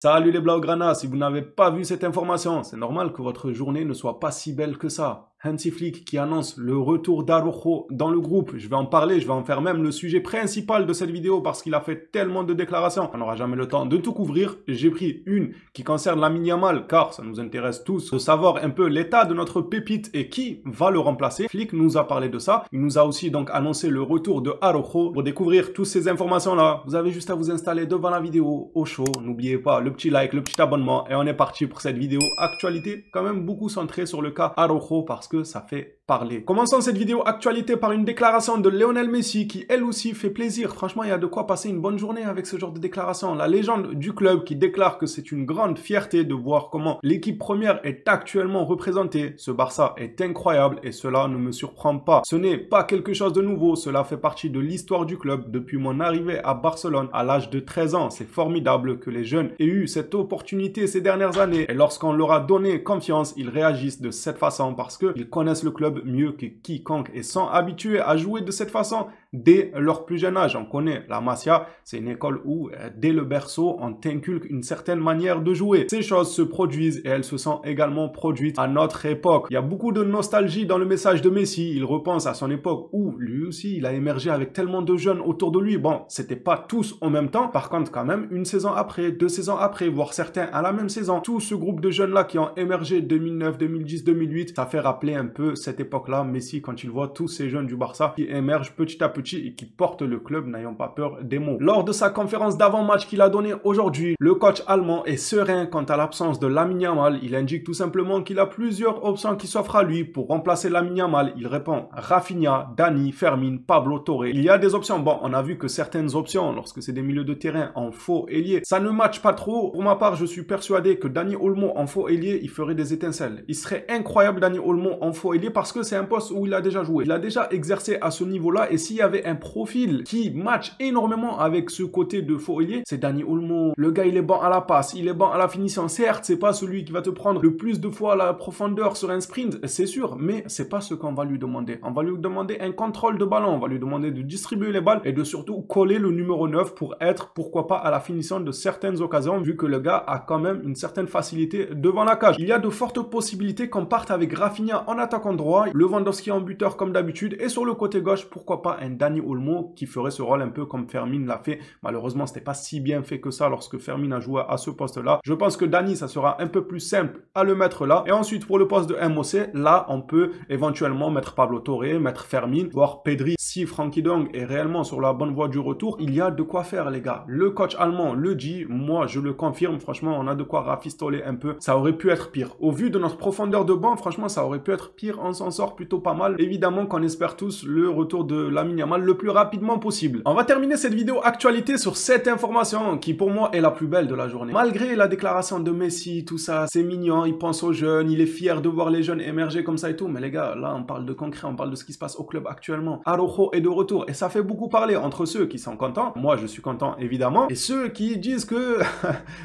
Salut les Blaugrana, si vous n'avez pas vu cette information, c'est normal que votre journée ne soit pas si belle que ça. Hansi Flick qui annonce le retour d'Araujo dans le groupe. Je vais en parler, je vais en faire même le sujet principal de cette vidéo parce qu'il a fait tellement de déclarations. On n'aura jamais le temps de tout couvrir. J'ai pris une qui concerne Lamine Yamal car ça nous intéresse tous de savoir un peu l'état de notre pépite et qui va le remplacer. Flick nous a parlé de ça. Il nous a aussi donc annoncé le retour de Araujo. Pour découvrir toutes ces informations-là, vous avez juste à vous installer devant la vidéo au chaud. N'oubliez pas le petit like, le petit abonnement et on est parti pour cette vidéo actualité quand même beaucoup centrée sur le cas Araujo parce que ça fait parler. Commençons cette vidéo actualité par une déclaration de Lionel Messi qui elle aussi fait plaisir. Franchement, il y a de quoi passer une bonne journée avec ce genre de déclaration. La légende du club qui déclare que c'est une grande fierté de voir comment l'équipe première est actuellement représentée. Ce Barça est incroyable et cela ne me surprend pas. Ce n'est pas quelque chose de nouveau, cela fait partie de l'histoire du club depuis mon arrivée à Barcelone à l'âge de 13 ans. C'est formidable que les jeunes aient eu cette opportunité ces dernières années et lorsqu'on leur a donné confiance, ils réagissent de cette façon parce qu'ils connaissent le club mieux que quiconque et sont habitués à jouer de cette façon dès leur plus jeune âge. On connaît la Masia, c'est une école où dès le berceau on t'inculque une certaine manière de jouer. Ces choses se produisent et elles se sont également produites à notre époque. Il y a beaucoup de nostalgie dans le message de Messi. Il repense à son époque où lui aussi il a émergé avec tellement de jeunes autour de lui. Bon, c'était pas tous en même temps, par contre quand même une saison après, 2 saisons après, voire certains à la même saison. Tout ce groupe de jeunes là qui ont émergé 2009, 2010, 2008, ça fait rappeler un peu cette époque-là. Messi, quand il voit tous ces jeunes du Barça qui émergent petit à petit et qui portent le club, n'ayons pas peur des mots. Lors de sa conférence d'avant-match qu'il a donnée aujourd'hui, le coach allemand est serein quant à l'absence de Lamine Yamal. Il indique tout simplement qu'il a plusieurs options qui s'offrent à lui pour remplacer Lamine Yamal. Il répond Rafinha, Dani, Fermin, Pablo Torre. Il y a des options. Bon, on a vu que certaines options, lorsque c'est des milieux de terrain en faux ailier, ça ne matche pas trop. Pour ma part, je suis persuadé que Dani Olmo en faux ailier, il ferait des étincelles. Il serait incroyable Dani Olmo en faux ailier parce que c'est un poste où il a déjà joué. Il a déjà exercé à ce niveau-là et s'il y avait un profil qui match énormément avec ce côté de faux ailier, c'est Dani Olmo. Le gars, il est bon à la passe, il est bon à la finition. Certes, c'est pas celui qui va te prendre le plus de fois la profondeur sur un sprint, c'est sûr, mais c'est pas ce qu'on va lui demander. On va lui demander un contrôle de ballon, on va lui demander de distribuer les balles et de surtout coller le numéro 9 pour être, pourquoi pas, à la finition de certaines occasions, vu que le gars a quand même une certaine facilité devant la cage. Il y a de fortes possibilités qu'on parte avec Rafinha en attaquant droit, Lewandowski en buteur comme d'habitude, et sur le côté gauche, pourquoi pas un Dani Olmo qui ferait ce rôle un peu comme Fermin l'a fait. Malheureusement, c'était pas si bien fait que ça lorsque Fermin a joué à ce poste-là. Je pense que Dani, ça sera un peu plus simple à le mettre là. Et ensuite, pour le poste de MOC, là, on peut éventuellement mettre Pablo Torre, mettre Fermin, voire Pedri. Si Frenkie de Jong est réellement sur la bonne voie du retour, il y a de quoi faire, les gars. Le coach allemand le dit, moi, je le confirme. Franchement, on a de quoi rafistoler un peu. Ça aurait pu être pire. Au vu de notre profondeur de banc, franchement, ça aurait pu être pire. On s'en sort plutôt pas mal. Évidemment qu'on espère tous le retour de Lamine Yamal le plus rapidement possible. On va terminer cette vidéo actualité sur cette information qui pour moi est la plus belle de la journée. Malgré la déclaration de Messi, tout ça, c'est mignon, il pense aux jeunes, il est fier de voir les jeunes émerger comme ça et tout. Mais les gars, là on parle de concret, on parle de ce qui se passe au club actuellement. Araujo est de retour et ça fait beaucoup parler entre ceux qui sont contents, moi je suis content évidemment, et ceux qui disent que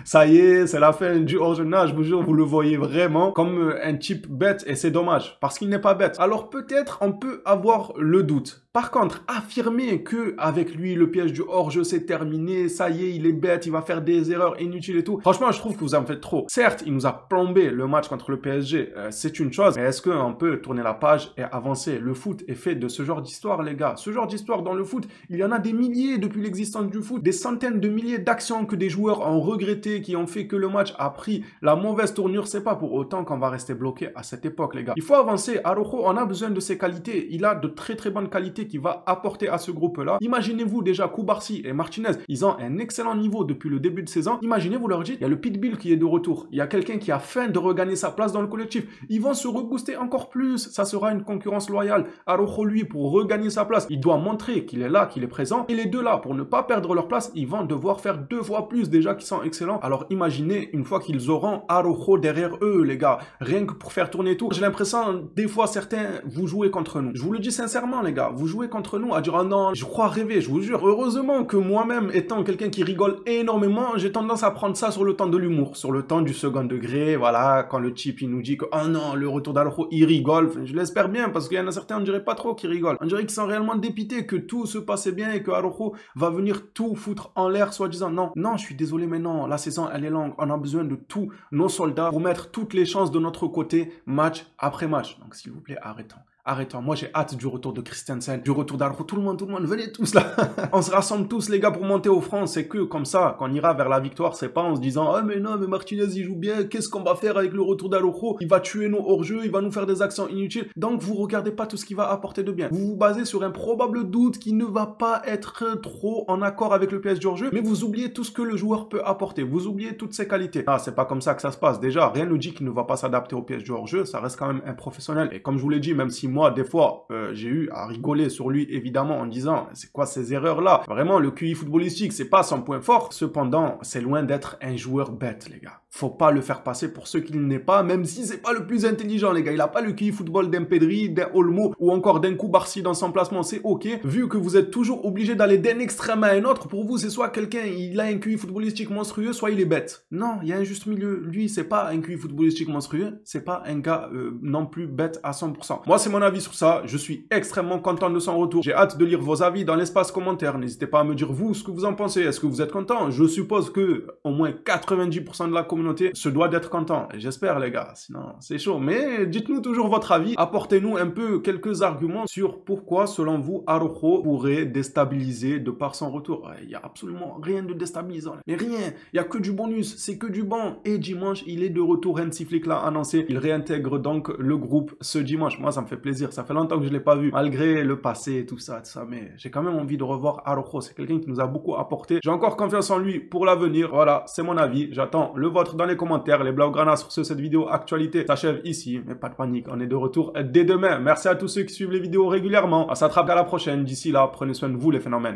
ça y est, c'est la fin du hors-jeu. Je vous jure, vous le voyez vraiment comme un type bête et c'est dommage parce qu'il n'est pas bête. Alors peut-être on peut avoir le doute. Par contre, affirmer que avec lui le piège du hors-jeu c'est terminé, ça y est, il est bête, il va faire des erreurs inutiles et tout. Franchement, je trouve que vous en faites trop. Certes, il nous a plombé le match contre le PSG, c'est une chose, mais est-ce qu'on peut tourner la page et avancer? Le foot est fait de ce genre d'histoire, les gars. Ce genre d'histoire dans le foot, il y en a des milliers depuis l'existence du foot, des centaines de milliers d'actions que des joueurs ont regretté, qui ont fait que le match a pris la mauvaise tournure. C'est pas pour autant qu'on va rester bloqué à cette époque, les gars. Il faut avancer. Araujo, on a besoin de ses qualités. Il a de très très bonnes qualités qui va apporter à ce groupe-là. Imaginez-vous déjà Koubarsi et Martinez, ils ont un excellent niveau depuis le début de saison. Imaginez-vous leur dites, il y a le Pitbull qui est de retour. Il y a quelqu'un qui a faim de regagner sa place dans le collectif. Ils vont se rebooster encore plus. Ça sera une concurrence loyale. Araujo, lui, pour regagner sa place, il doit montrer qu'il est là, qu'il est présent. Et les deux là, pour ne pas perdre leur place, ils vont devoir faire 2 fois plus déjà qu'ils sont excellents. Alors imaginez une fois qu'ils auront Araujo derrière eux, les gars. Rien que pour faire tourner tout. J'ai l'impression, des fois, certains, vous jouez contre nous. Je vous le dis sincèrement, les gars. Vous jouer contre nous, à dire ah non, je crois rêver, je vous jure. Heureusement que moi-même, étant quelqu'un qui rigole énormément, j'ai tendance à prendre ça sur le temps de l'humour, sur le temps du second degré, voilà, quand le type il nous dit que oh non, le retour d'Araujo, il rigole, enfin, je l'espère bien, parce qu'il y en a certains, on dirait pas trop qu'ils rigolent. On dirait qu'ils sont réellement dépités, que tout se passait bien et que Araujo va venir tout foutre en l'air, soi-disant. Non, non, je suis désolé, mais non, la saison, elle est longue. On a besoin de tous nos soldats pour mettre toutes les chances de notre côté, match après match. Donc, s'il vous plaît, arrêtons. Arrêtons, moi j'ai hâte du retour de Christensen, du retour d'Araujo, tout le monde, venez tous là. On se rassemble tous les gars pour monter au front, c'est que comme ça, quand on ira vers la victoire, c'est pas en se disant « Ah mais non, mais Martinez il joue bien, qu'est-ce qu'on va faire avec le retour d'Araujo? Il va tuer nos hors-jeux, il va nous faire des actions inutiles. » Donc vous regardez pas tout ce qui va apporter de bien. Vous vous basez sur un probable doute qui ne va pas être trop en accord avec le PSG hors-jeu, mais vous oubliez tout ce que le joueur peut apporter, vous oubliez toutes ses qualités. Ah, c'est pas comme ça que ça se passe. Déjà, rien ne nous dit qu'il ne va pas s'adapter au PSG hors-jeu, ça reste quand même un professionnel. Et comme je vous l'ai dit, même si moi, des fois, j'ai eu à rigoler sur lui, évidemment, en disant c'est quoi ces erreurs-là? Vraiment, le QI footballistique, c'est pas son point fort. Cependant, c'est loin d'être un joueur bête, les gars. Faut pas le faire passer pour ce qu'il n'est pas, même si c'est pas le plus intelligent, les gars. Il a pas le QI football d'un Pedri, d'un Olmo ou encore d'un Koubarsi dans son placement, c'est ok. Vu que vous êtes toujours obligé d'aller d'un extrême à un autre, pour vous, c'est soit quelqu'un, il a un QI footballistique monstrueux, soit il est bête. Non, il y a un juste milieu. Lui, c'est pas un QI footballistique monstrueux, c'est pas un gars non plus bête à 100%. Moi, c'est mon avis sur ça. Je suis extrêmement content de son retour. J'ai hâte de lire vos avis dans l'espace commentaire. N'hésitez pas à me dire vous ce que vous en pensez. Est-ce que vous êtes content? Je suppose que au moins 90% de la communauté se doit d'être content. J'espère les gars, sinon c'est chaud. Mais dites-nous toujours votre avis. Apportez-nous un peu quelques arguments sur pourquoi selon vous Araujo pourrait déstabiliser de par son retour. Il n'y a absolument rien de déstabilisant. Mais rien. Il n'y a que du bonus. C'est que du bon. Et dimanche, il est de retour. Hansi Flick l'a annoncé. Il réintègre donc le groupe ce dimanche. Moi, ça me fait plaisir. Ça fait longtemps que je ne l'ai pas vu, malgré le passé et tout ça, mais j'ai quand même envie de revoir Araujo. C'est quelqu'un qui nous a beaucoup apporté. J'ai encore confiance en lui pour l'avenir. Voilà, c'est mon avis. J'attends le vôtre dans les commentaires. Les Blaugrana sur ce, cette vidéo actualité s'achève ici, mais pas de panique, on est de retour dès demain. Merci à tous ceux qui suivent les vidéos régulièrement. On s'attrape à la prochaine. D'ici là, prenez soin de vous les phénomènes.